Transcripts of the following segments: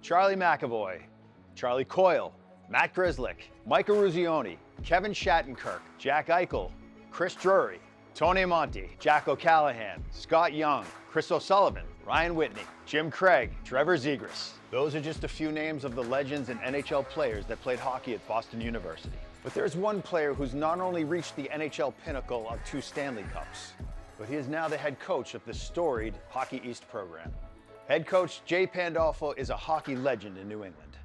Charlie McAvoy, Charlie Coyle, Matt Grzelcyk, Mike Eruzione, Kevin Shattenkirk, Jack Eichel, Chris Drury, Tony Monte, Jack O'Callahan, Scott Young, Chris O'Sullivan, Ryan Whitney, Jim Craig, Trevor Zegras. Those are just a few names of the legends and NHL players that played hockey at Boston University. But there's one player who's not only reached the NHL pinnacle of 2 Stanley Cups, but he is now the head coach of the storied Hockey East program. Head coach Jay Pandolfo is a hockey legend in New England.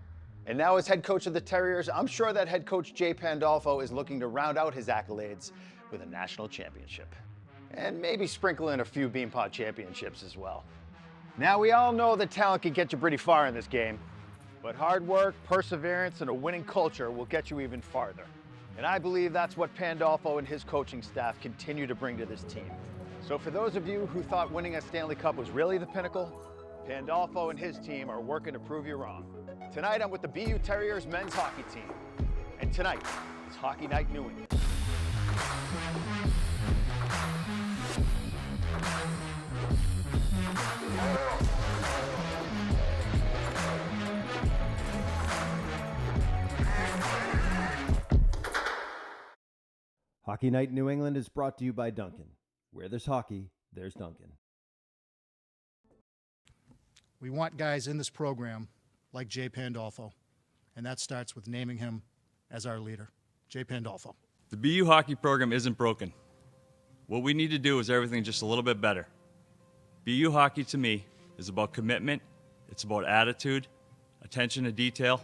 And now as head coach of the Terriers, I'm sure that head coach Jay Pandolfo is looking to round out his accolades with a national championship. And maybe sprinkle in a few Beanpot championships as well. Now we all know that talent can get you pretty far in this game, but hard work, perseverance, and a winning culture will get you even farther. And I believe that's what Pandolfo and his coaching staff continue to bring to this team. So for those of you who thought winning a Stanley Cup was really the pinnacle, Pandolfo and his team are working to prove you wrong. Tonight I'm with the BU Terriers men's hockey team. And tonight is Hockey Night New England. Hockey Night New England is brought to you by Duncan. Where there's hockey, there's Duncan. We want guys in this program like Jay Pandolfo, and that starts with naming him as our leader. Jay Pandolfo. The BU hockey program isn't broken. What we need to do is everything just a little bit better. BU hockey to me is about commitment, it's about attitude, attention to detail,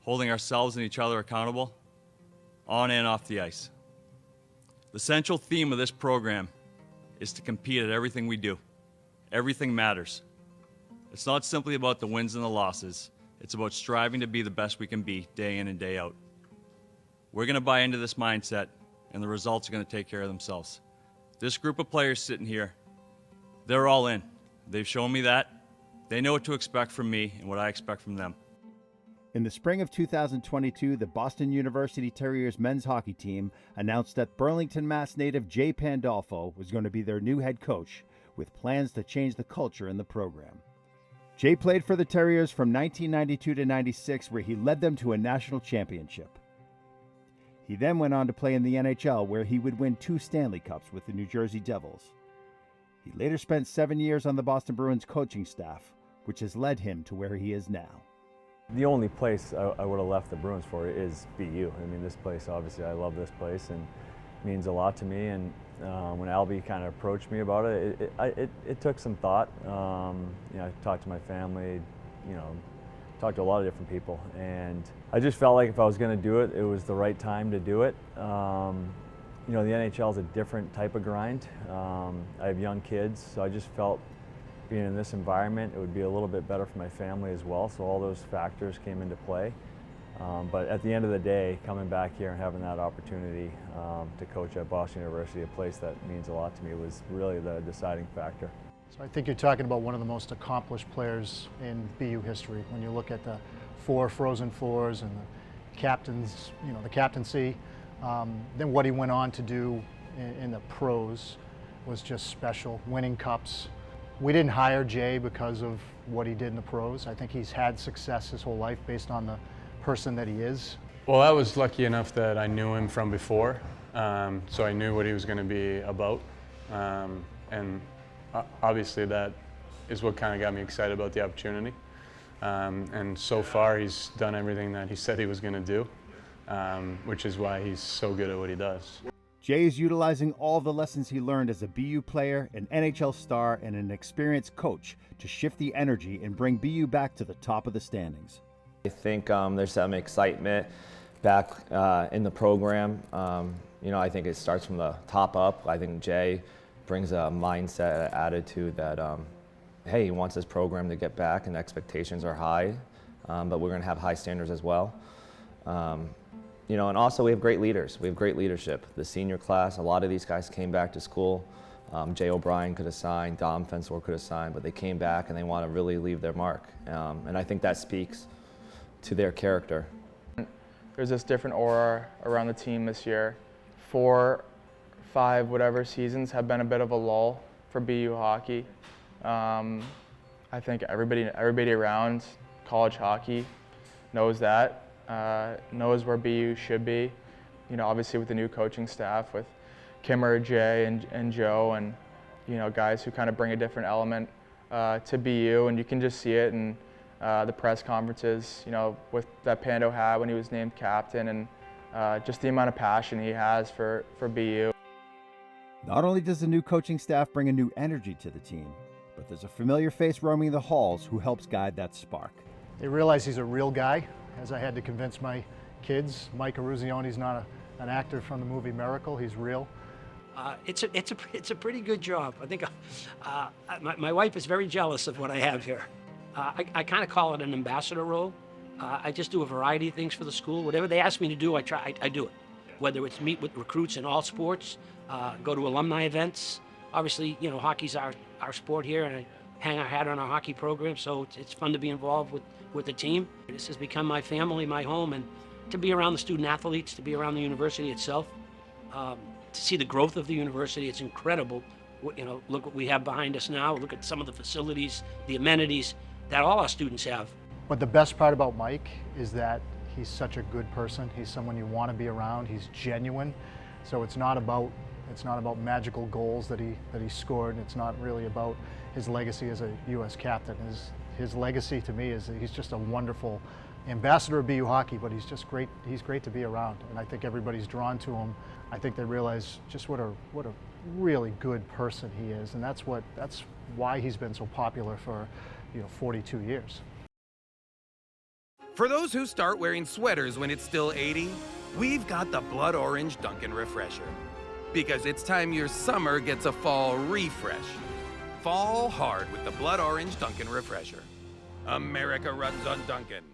holding ourselves and each other accountable, on and off the ice. The central theme of this program is to compete at everything we do. Everything matters. It's not simply about the wins and the losses. It's about striving to be the best we can be day in and day out. We're going to buy into this mindset, and the results are going to take care of themselves. This group of players sitting here, they're all in. They've shown me that. They know what to expect from me and what I expect from them. In the spring of 2022, the Boston University Terriers men's hockey team announced that Burlington, Mass native Jay Pandolfo was going to be their new head coach, with plans to change the culture in the program. Jay played for the Terriers from 1992 to 96, where he led them to a national championship. He then went on to play in the NHL, where he would win 2 Stanley Cups with the New Jersey Devils. He later spent 7 years on the Boston Bruins coaching staff, which has led him to where he is now. The only place I would have left the Bruins for is BU. I mean, this place, obviously, I love this place and it means a lot to me. And when Albie kind of approached me about it, it took some thought. I talked to my family, talked to a lot of different people, and I just felt like if I was going to do it, it was the right time to do it. The NHL is a different type of grind. I have young kids, so I just felt being in this environment, it would be a little bit better for my family as well. So all those factors came into play. But at the end of the day, coming back here and having that opportunity to coach at Boston University, a place that means a lot to me, was really the deciding factor. So I think you're talking about one of the most accomplished players in BU history. When you look at the 4 Frozen Fours and the captains, the captaincy, then what he went on to do in the pros was just special, winning cups. We didn't hire Jay because of what he did in the pros. I think he's had success his whole life based on the person that he is. Well, I was lucky enough that I knew him from before, so I knew what he was going to be about. And obviously that is what kind of got me excited about the opportunity. And so far he's done everything that he said he was going to do, which is why he's so good at what he does. Jay is utilizing all the lessons he learned as a BU player, an NHL star, and an experienced coach to shift the energy and bring BU back to the top of the standings. I think there's some excitement back in the program. I think it starts from the top up. I think Jay brings a mindset, an attitude that, hey, he wants his program to get back, and expectations are high, but we're going to have high standards as well. And also we have great leaders. We have great leadership. The senior class, a lot of these guys came back to school. Jay O'Brien could have signed, Dom Fensor could have signed, but they came back and they want to really leave their mark. And I think that speaks to their character. There's this different aura around the team this year. 4, 5, whatever seasons have been a bit of a lull for BU hockey. I I think everybody around college hockey knows that, knows where BU should be. You know, obviously with the new coaching staff, with Kimmer, Jay, and Joe, and you know, guys who kind of bring a different element to BU, and you can just see it in the press conferences. You know, with that Pando had when he was named captain, and just the amount of passion he has for BU. Not only does the new coaching staff bring a new energy to the team, but there's a familiar face roaming the halls who helps guide that spark. They realize he's a real guy, as I had to convince my kids. Mike Eruzione's not an actor from the movie Miracle, he's real. It's a pretty good job. I think my wife is very jealous of what I have here. I kind of call it an ambassador role. I just do a variety of things for the school. Whatever they ask me to do, I do it. Whether it's meet with recruits in all sports, go to alumni events. Obviously, you know, hockey's our sport here, and I hang our hat on our hockey program, so it's fun to be involved with the team. This has become my family, my home, and to be around the student athletes, to be around the university itself, to see the growth of the university, it's incredible. You know, look what we have behind us now. Look at some of the facilities, the amenities that all our students have. But the best part about Mike is that he's such a good person. He's someone you want to be around. He's genuine. So it's not about magical goals that he scored. It's not really about his legacy as a U.S. captain. His legacy to me is that he's just a wonderful ambassador of BU hockey, but he's just great. He's great to be around, and I think everybody's drawn to him. I think they realize just what a really good person he is, and that's why he's been so popular for 42 years. For those who start wearing sweaters when it's still 80, we've got the Blood Orange Dunkin' Refresher. Because it's time your summer gets a fall refresh. Fall hard with the Blood Orange Dunkin' Refresher. America runs on Dunkin'.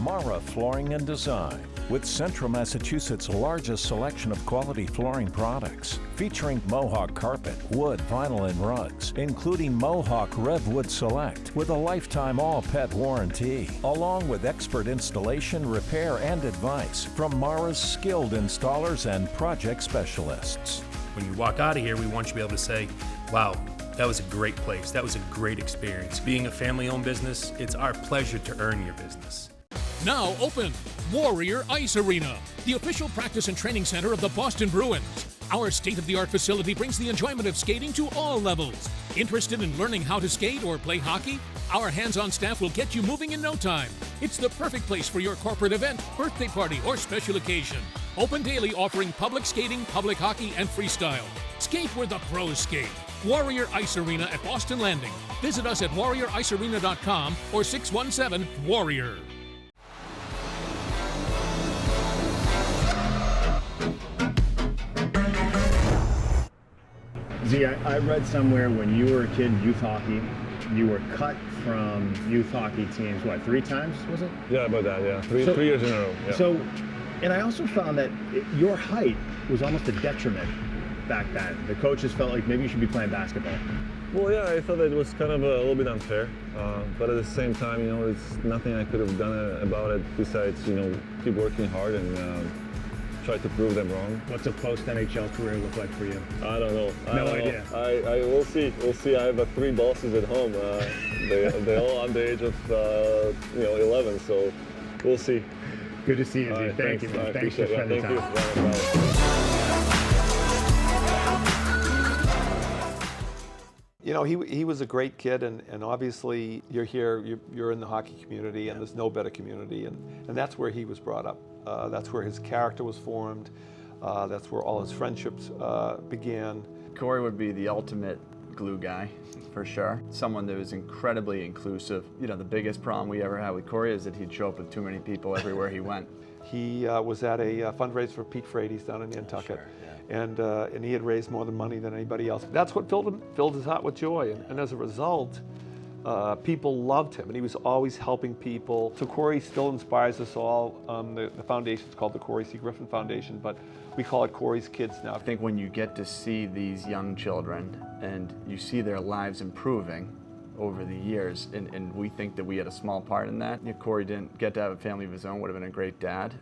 Mara Flooring and Design, with Central Massachusetts' largest selection of quality flooring products, featuring Mohawk carpet, wood, vinyl, and rugs, including Mohawk RevWood Select with a lifetime all-pet warranty, along with expert installation, repair, and advice from Mara's skilled installers and project specialists. When you walk out of here, we want you to be able to say, wow, that was a great place. That was a great experience. Being a family-owned business, it's our pleasure to earn your business. Now open, Warrior Ice Arena, the official practice and training center of the Boston Bruins. Our state-of-the-art facility brings the enjoyment of skating to all levels. Interested in learning how to skate or play hockey? Our hands-on staff will get you moving in no time. It's the perfect place for your corporate event, birthday party, or special occasion. Open daily, offering public skating, public hockey, and freestyle. Skate where the pros skate. Warrior Ice Arena at Boston Landing. Visit us at warrioricearena.com or 617-WARRIOR. Z, I read somewhere when you were a kid in youth hockey, you were cut from youth hockey teams, what, 3 times, was it? Yeah, about that, yeah. Three years in a row. Yeah. So, and I also found that your height was almost a detriment back then. The coaches felt like maybe you should be playing basketball. Well, yeah, I thought it was kind of a little bit unfair, but at the same time, it's nothing I could have done about it besides, keep working hard and try to prove them wrong. What's a post-NHL career look like for you? I don't know. No idea. We'll see. We'll see. I have 3 bosses at home. They all under the age of 11, so we'll see. Good to see you, Z. Thank you, man. Thanks for spending time. He was a great kid, and obviously you're here, you're in the hockey community, and there's no better community, and that's where he was brought up. That's where his character was formed. That's where all his friendships began. Corey would be the ultimate glue guy, for sure. Someone that was incredibly inclusive. The biggest problem we ever had with Corey is that he'd show up with too many people everywhere he went. He was at a fundraiser for Pete Frates down in Nantucket. And he had raised more money than anybody else. That's what filled his heart with joy, and as a result, People loved him, and he was always helping people. So Corey still inspires us all. The foundation is called the Corey C. Griffin Foundation, but we call it Corey's Kids now. I think when you get to see these young children and you see their lives improving over the years, and we think that we had a small part in that. Corey didn't get to have a family of his own, would have been a great dad.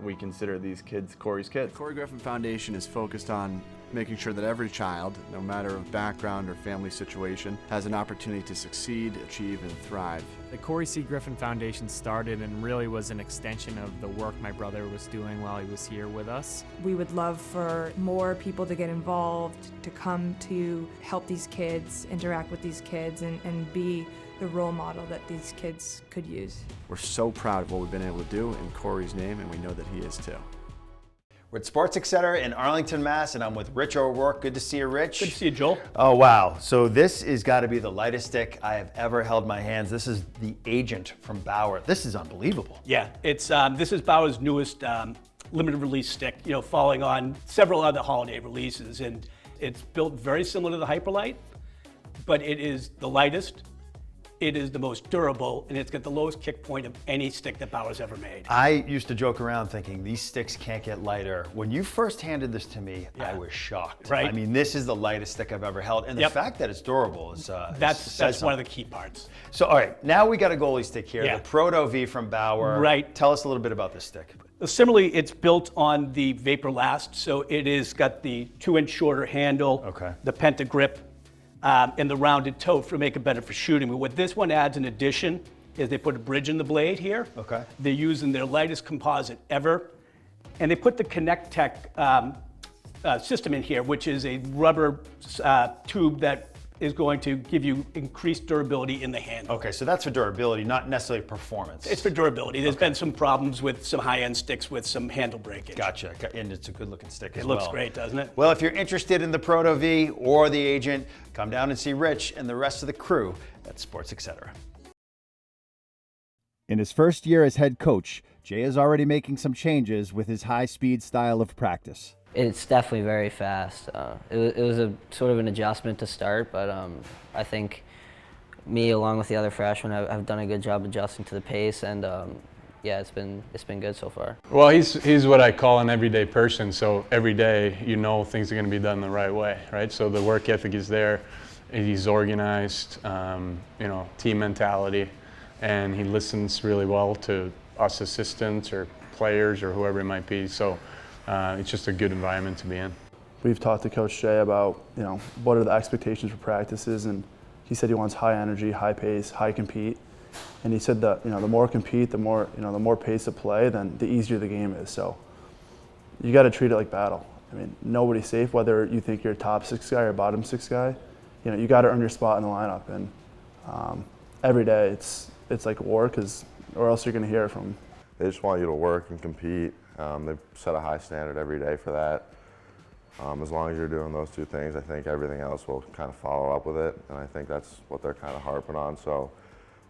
We consider these kids Corey's kids. Corey Griffin Foundation is focused on making sure that every child, no matter of background or family situation, has an opportunity to succeed, achieve, and thrive. The Corey C. Griffin Foundation started and really was an extension of the work my brother was doing while he was here with us. We would love for more people to get involved, to come to help these kids, interact with these kids, and be the role model that these kids could use. We're so proud of what we've been able to do in Corey's name, and we know that he is too. We're at Sports Etc. in Arlington, Mass, and I'm with Rich O'Rourke. Good to see you, Rich. Good to see you, Joel. Oh, wow. So this has got to be the lightest stick I have ever held in my hands. This is the Agent from Bauer. This is unbelievable. Yeah, it's this is Bauer's newest limited release stick, following on several other holiday releases, and it's built very similar to the Hyperlight, but it is the lightest. It is the most durable, and it's got the lowest kick point of any stick that Bauer's ever made. I used to joke around thinking these sticks can't get lighter. When you first handed this to me, I was shocked. Right. I mean, this is the lightest stick I've ever held, and the fact that it's durable is that's one of the key parts. So, all right, now we got a goalie stick here, Yeah. the Proto V from Bauer. Right. Tell us a little bit about this stick. Similarly, it's built on the Vapor Last, so it is got the 2-inch shorter handle, the Penta grip, and the rounded toe to make it better for shooting. But what this one adds in addition is they put a bridge in the blade here. Okay. They're using their lightest composite ever. And they put the Connect Tech system in here, which is a rubber tube that is going to give you increased durability in the handle. Okay, so that's for durability, not necessarily performance. It's for durability. There's been some problems with some high-end sticks with some handle breakage. Gotcha, and it's a good-looking stick as It well. looks great, doesn't it? Well, if you're interested in the Proto V or the Agent, come down and see Rich and the rest of the crew at Sports Etc. In his first year as head coach, Jay is already making some changes with his high-speed style of practice. It's definitely very fast. It was a sort of an adjustment to start, but I think me, along with the other freshmen, have done a good job adjusting to the pace, and yeah, it's been good so far. Well, he's what I call an everyday person. So every day, things are going to be done the right way, right? So the work ethic is there. He's organized, team mentality, and he listens really well to us assistants or players or whoever it might be. So. It's just a good environment to be in. We've talked to Coach Jay about, what are the expectations for practices, and he said he wants high energy, high pace, high compete. And he said that, the more compete, the more pace of play, then the easier the game is. So you got to treat it like battle. I mean, nobody's safe, whether you think you're a top 6 guy or bottom 6 guy. You got to earn your spot in the lineup, and every day it's like war, or else you're going to hear it from them. They just want you to work and compete. They've set a high standard every day for that. As long as you're doing those two things, I think everything else will kind of follow up with it, and I think that's what they're kind of harping on. So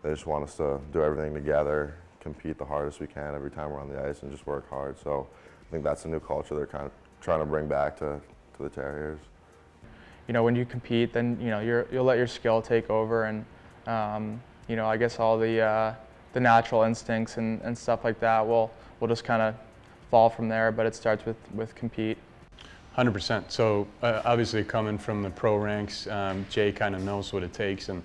they just want us to do everything together, compete the hardest we can every time we're on the ice, and just work hard. So I think that's a new culture they're kind of trying to bring back to the Terriers. When you compete, then you'll let your skill take over, and I guess all the natural instincts and stuff like that will just kind of fall from there, but it starts with compete. 100%. So obviously coming from the pro ranks, Jay kind of knows what it takes, and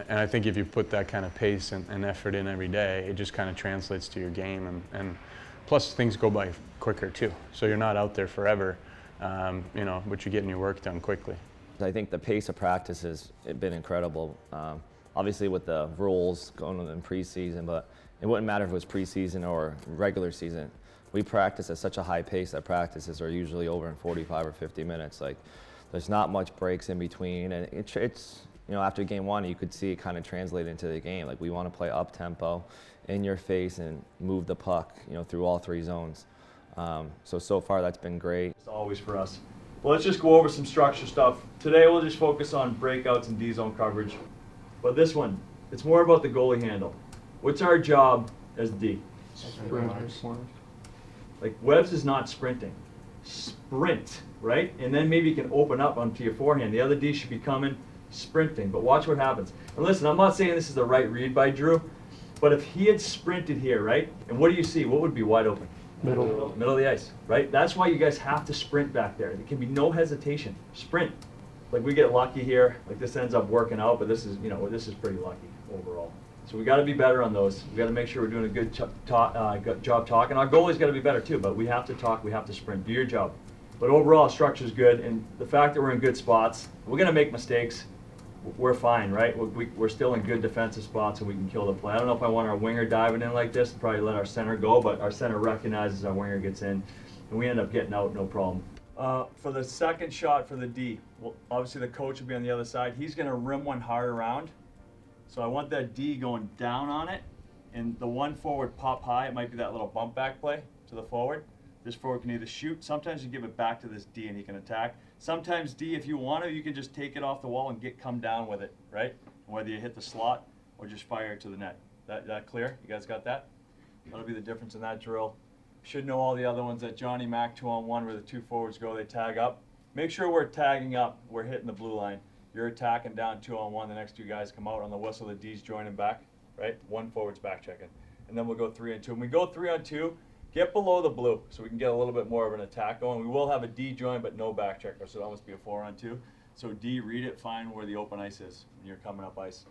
I think if you put that kind of pace and effort in every day, it just kind of translates to your game, and plus things go by quicker too. So you're not out there forever, but you're getting your work done quickly. I think the pace of practice has been incredible. Obviously with the rules going on in preseason, but it wouldn't matter if it was preseason or regular season. We practice at such a high pace that practices are usually over in 45 or 50 minutes. Like, there's not much breaks in between, and it's after game one, you could see it kind of translate into the game. Like, we want to play up tempo, in your face, and move the puck, through all 3 zones. So far that's been great. It's always for us. Well, let's just go over some structure stuff. Today we'll just focus on breakouts and D-zone coverage. But this one, it's more about the goalie handle. What's our job as D? Like, Webbs is not sprinting. Sprint, right? And then maybe you can open up onto your forehand. The other D should be coming sprinting, but watch what happens. And listen, I'm not saying this is the right read by Drew, but if he had sprinted here, right? And what do you see? What would be wide open? Middle of the ice, right? That's why you guys have to sprint back there. There can be no hesitation. Sprint. Like we get lucky here, like this ends up working out, but this is, you know, this is pretty lucky overall. So we got to be better on those. We got to make sure we're doing a good job talking. Our goalie's got to be better too, but we have to talk, we have to sprint. Do your job. But overall, structure's good, and the fact that we're in good spots, we're going to make mistakes. We're fine, right? We're still in good defensive spots, and we can kill the play. I don't know if I want our winger diving in like this, probably let our center go, but our center recognizes our winger gets in, and we end up getting out, no problem. For the second shot for the D, well, obviously the coach will be on the other side. He's going to rim one hard around. So I want that D going down on it, and the one forward pop high. It might be that little bump back play to the forward. This forward can either shoot. Sometimes you give it back to this D and he can attack. Sometimes D, if you want to, you can just take it off the wall and come down with it, right? Whether you hit the slot or just fire it to the net. That clear? You guys got that? That'll be the difference in that drill. Should know all the other ones that Johnny Mac 2-on-1 where the two forwards go, they tag up. Make sure we're tagging up. We're hitting the blue line. You're attacking down 2-on-1. The next two guys come out on the whistle. The D's joining back, right? One forward's back checking. And then we'll go 3-on-2. When we go 3-on-2, get below the blue so we can get a little bit more of an attack going. We will have a D join, but no back checker, so it'll almost be a 4-on-2. So D, read it, find where the open ice is when you're coming up ice.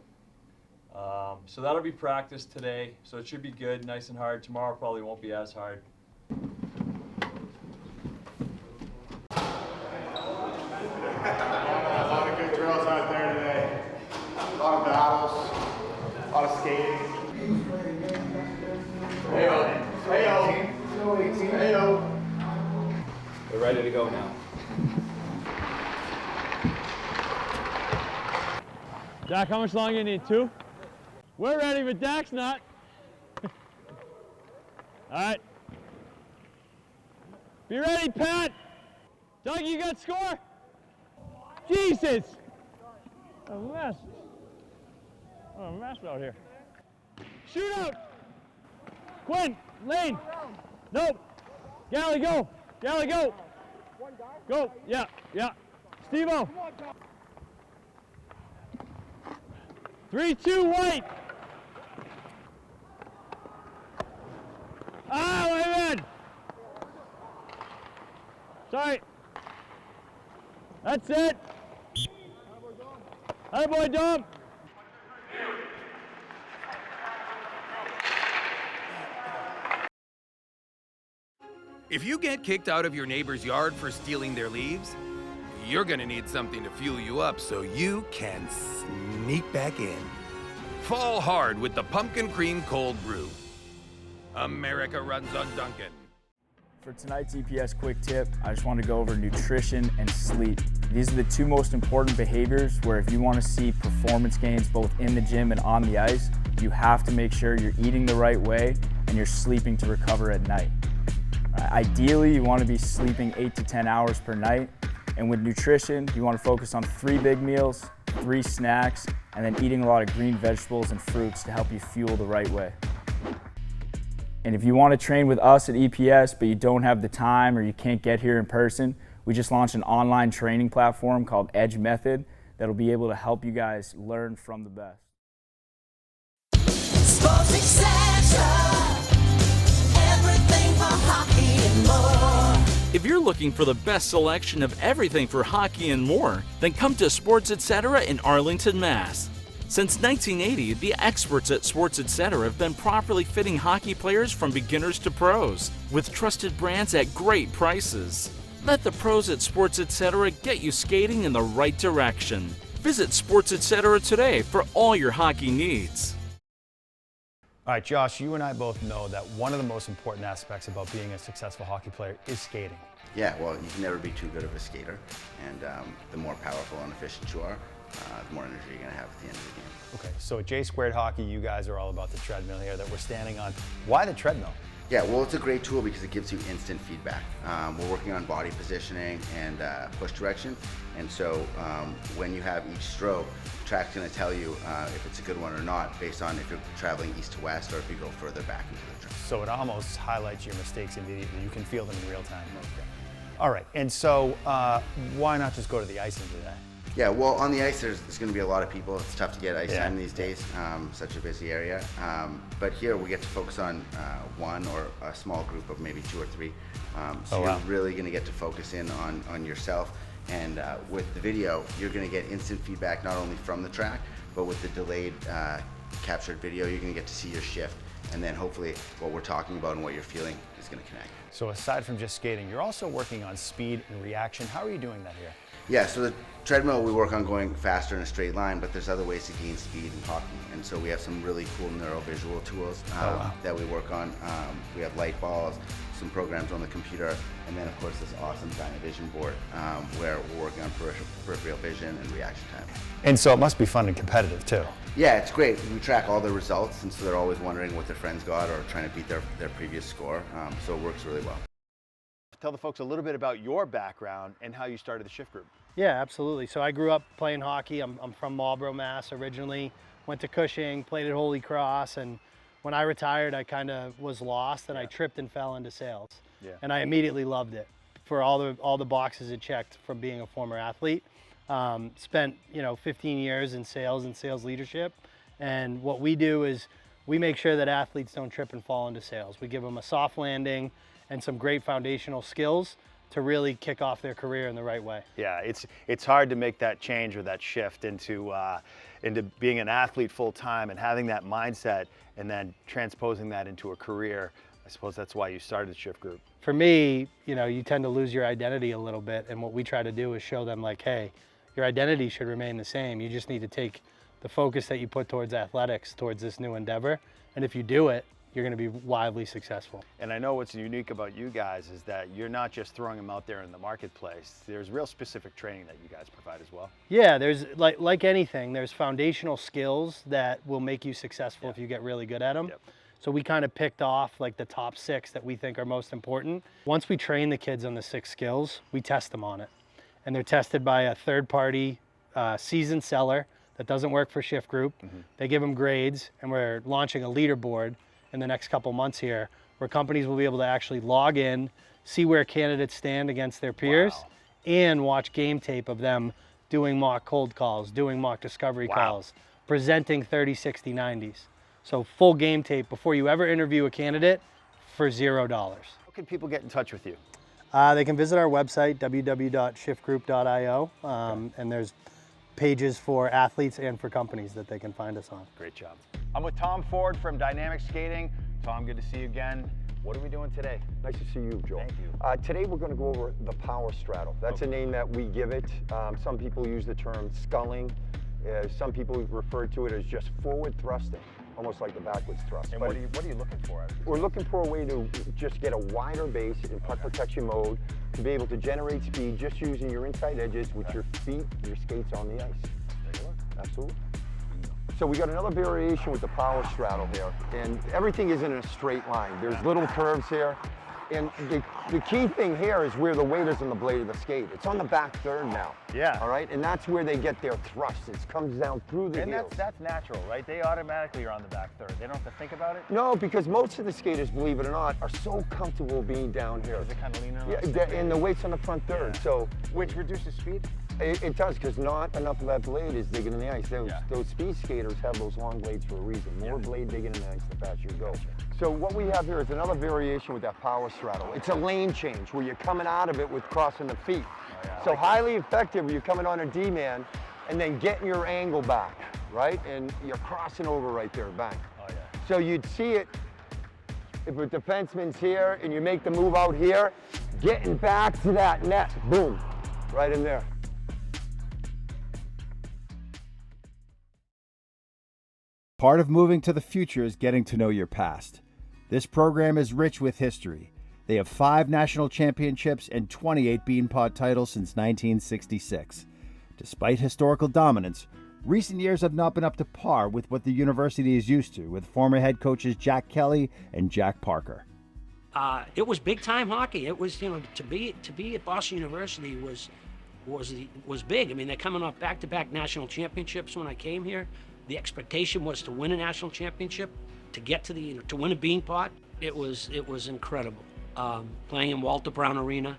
So that'll be practice today. So it should be good, nice and hard. Tomorrow probably won't be as hard. A lot of good drills out there today. A lot of battles, a lot of skating. Hey-o, hey-o, hey-o. We're ready to go now. Dak, how much longer you need? 2? We're ready, but Dak's not. All right. Be ready, Pat. Doug, you got score? Jesus! A mess. Oh, a mess out here. Shoot out! Quinn, Lane. Nope. Galley, go. Galley, go. Go. Yeah, yeah. Steve-O. 3-2, White. Ah, wait a minute. Sorry. That's it. Hey, boy, Dom. If you get kicked out of your neighbor's yard for stealing their leaves, you're gonna need something to fuel you up so you can sneak back in. Fall hard with the Pumpkin Cream Cold Brew. America runs on Dunkin'. For tonight's EPS quick tip, I just want to go over nutrition and sleep. These are the two most important behaviors where if you want to see performance gains both in the gym and on the ice, you have to make sure you're eating the right way and you're sleeping to recover at night. Ideally, you want to be sleeping 8 to 10 hours per night. And with nutrition, you want to focus on 3 big meals, 3 snacks, and then eating a lot of green vegetables and fruits to help you fuel the right way. And if you want to train with us at EPS, but you don't have the time or you can't get here in person, we just launched an online training platform called Edge Method that'll be able to help you guys learn from the best. Sports Etc. Everything for hockey and more. If you're looking for the best selection of everything for hockey and more, then come to Sports Etc. in Arlington, Mass. Since 1980, the experts at Sports Etc. have been properly fitting hockey players from beginners to pros, with trusted brands at great prices. Let the pros at Sports Etc. get you skating in the right direction. Visit Sports Etc. today for all your hockey needs. All right, Josh, you and I both know that one of the most important aspects about being a successful hockey player is skating. Yeah, well, you can never be too good of a skater, and the more powerful and efficient you are, the more energy you're going to have at the end of the game. Okay, so at J Squared Hockey, you guys are all about the treadmill here that we're standing on. Why the treadmill? Yeah, well, it's a great tool because it gives you instant feedback. We're working on body positioning and push direction, and so when you have each stroke, the track's going to tell you if it's a good one or not based on if you're traveling east to west or if you go further back into the track. So it almost highlights your mistakes immediately. You can feel them in real time. Okay. All right, and so why not just go to the ice and do that? Yeah, well, on the ice, there's going to be a lot of people. It's tough to get ice Yeah. time these days, such a busy area. But here we get to focus on one or a small group of maybe 2 or 3. So Oh, wow. you're really going to get to focus in on yourself. And with the video, you're going to get instant feedback not only from the track, but with the delayed captured video, you're going to get to see your shift. And then hopefully what we're talking about and what you're feeling is going to connect. So aside from just skating, you're also working on speed and reaction. How are you doing that here? Yeah, so the treadmill, we work on going faster in a straight line, but there's other ways to gain speed in hockey. And so we have some really cool neurovisual tools that we work on. We have light balls, some programs on the computer, and then of course this awesome Dynavision board where we're working on peripheral vision and reaction time. And so it must be fun and competitive too. Yeah, it's great. We track all the results, and so they're always wondering what their friends got or trying to beat their previous score. So it works really well. Tell the folks a little bit about your background and how you started the Shift Group. Yeah, absolutely. So I grew up playing hockey. I'm from Marlborough, Mass. Originally, went to Cushing, played at Holy Cross, and when I retired, I kind of was lost, and I tripped and fell into sales. Yeah. And I immediately loved it for all the boxes it checked from being a former athlete. Spent 15 years in sales and sales leadership, and what we do is we make sure that athletes don't trip and fall into sales. We give them a soft landing and some great foundational skills to really kick off their career in the right way. Yeah, it's hard to make that change or that shift into being an athlete full time and having that mindset and then transposing that into a career. I suppose that's why you started the Shift Group. For me, you tend to lose your identity a little bit, and what we try to do is show them like, hey, your identity should remain the same. You just need to take the focus that you put towards athletics towards this new endeavor, and if you do it, you're going to be wildly successful. And I know what's unique about you guys is that you're not just throwing them out there in the marketplace. There's real specific training that you guys provide as well. Yeah, there's like anything, there's foundational skills that will make you successful if you get really good at them. Yep. So we kind of picked off like the top 6 that we think are most important. Once we train the kids on the 6 skills, we test them on it. And they're tested by a third-party seasoned seller that doesn't work for Shift Group. They give them grades, and we're launching a leaderboard in the next couple months here, where companies will be able to actually log in, see where candidates stand against their peers, and watch game tape of them doing mock cold calls, doing mock discovery calls, presenting 30, 60, 90s. So full game tape before you ever interview a candidate for $0. How can people get in touch with you? They can visit our website, www.shiftgroup.io, and there's pages for athletes and for companies that they can find us on. Great job. I'm with Tom Ford from Dynamic Skating. Tom, good to see you again. What are we doing today? Nice to see you, Joe. Thank you. Today we're going to go over the power straddle. That's a name that we give it. Some people use the term sculling. Some people refer to it as just forward thrusting, almost like the backwards thrust. And what are you looking for? We're looking for a way to just get a wider base in puck protection mode, to be able to generate speed just using your inside edges with your feet, your skates on the ice. Take a look. Absolutely. So we got another variation with the power straddle here, and everything isn't in a straight line. There's little curves here, and the key thing here is where the weight is on the blade of the skate. It's on the back third now. Yeah. All right, and that's where they get their thrust. It comes down through the And heels. that's natural, right? They automatically are on the back third. They don't have to think about it? No, because most of the skaters, believe it or not, are so comfortable being down here. They kind of lean on Yeah, and the weight's on the front third, so. Which reduces speed? It does, because not enough of that blade is digging in the ice. Those speed skaters have those long blades for a reason. More blade digging in the ice, the faster you go. So what we have here is another variation with that power straddle. It's a lane change where you're coming out of it with crossing the feet. So highly effective where you're coming on a D-man and then getting your angle back, right? And you're crossing over right there, bang. So you'd see it if a defenseman's here and you make the move out here, getting back to that net, boom, right in there. Part of moving to the future is getting to know your past. This program is rich with history. They have 5 national championships and 28 Beanpot titles since 1966. Despite historical dominance, recent years have not been up to par with what the university is used to, with former head coaches Jack Kelly and Jack Parker. It was big time hockey. It was, to be at Boston University was big. I mean, they're coming off back-to-back national championships when I came here. The expectation was to win a national championship, to get to to win a Beanpot. It was incredible. Playing in Walter Brown Arena,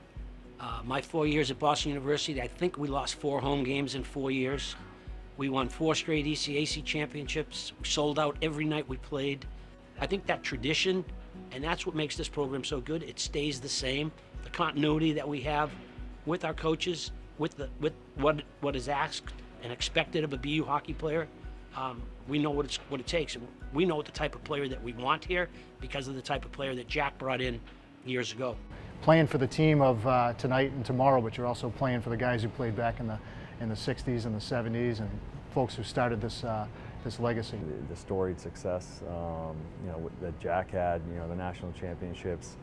My 4 years at Boston University, I think we lost 4 home games in 4 years. We won 4 straight ECAC championships. We sold out every night we played. I think that tradition, and that's what makes this program so good, it stays the same. The continuity that we have with our coaches, with what is asked and expected of a BU hockey player, we know what it takes. And we know what the type of player that we want here because of the type of player that Jack brought in years ago. Playing for the team of tonight and tomorrow, but you're also playing for the guys who played back in the 60s and the 70s and folks who started this legacy. The storied success, that Jack had, the national championships.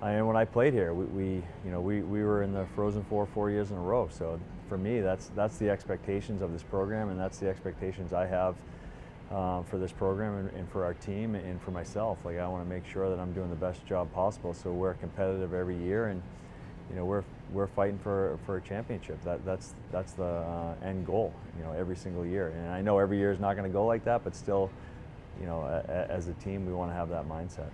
And when I played here, we were in the Frozen Four 4 years in a row. So for me, that's the expectations of this program, and that's the expectations I have for this program and for our team and for myself. Like, I want to make sure that I'm doing the best job possible. So we're competitive every year, and we're fighting for a championship. That's the end goal. Every single year. And I know every year is not going to go like that, but still, as a team, we want to have that mindset.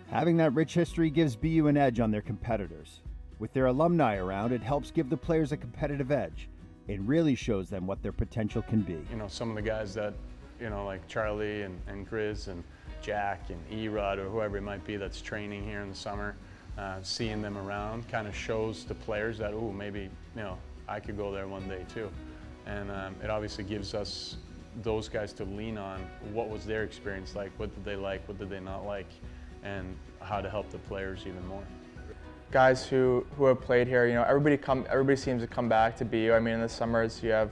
Having that rich history gives BU an edge on their competitors. With their alumni around, it helps give the players a competitive edge. It really shows them what their potential can be. Some of the guys that, like Charlie and Grizz and Jack and Erod or whoever it might be that's training here in the summer, seeing them around kind of shows the players that, oh, maybe, I could go there one day too. And it obviously gives us those guys to lean on. What was their experience like? What did they like? What did they not like? And how to help the players even more. Guys who have played here, everybody seems to come back to BU. I mean, in the summers you have,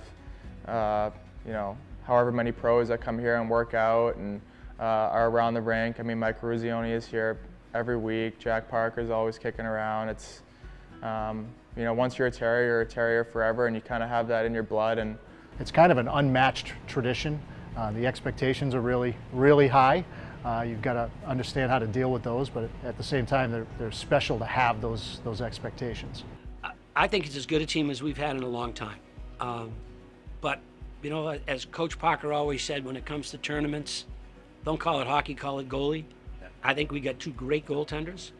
however many pros that come here and work out and are around the rink. I mean, Mike Ruzioni is here every week. Jack Parker's always kicking around. It's, once you're a Terrier forever, and you kind of have that in your blood. And it's kind of an unmatched tradition. The expectations are really, really high. You've got to understand how to deal with those, but at the same time, they're special to have those expectations. I think it's as good a team as we've had in a long time. But, as Coach Parker always said, when it comes to tournaments, don't call it hockey, call it goalie. I think we got 2 great goaltenders.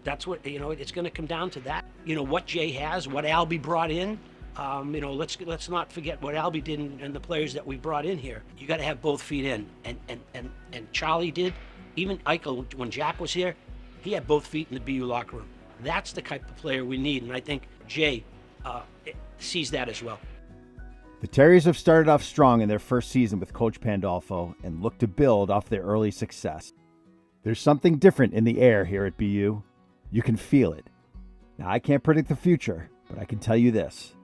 That's what, it's going to come down to that. What Jay has, what Albie brought in. Let's not forget what Albie did and the players that we brought in here. You got to have both feet in, and Charlie did. Even Eichel, when Jack was here, he had both feet in the BU locker room. That's the type of player we need, and I think Jay sees that as well. The Terriers have started off strong in their first season with Coach Pandolfo and look to build off their early success. There's something different in the air here at BU. You can feel it. Now, I can't predict the future, but I can tell you this.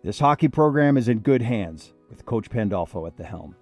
This hockey program is in good hands with Coach Pandolfo at the helm.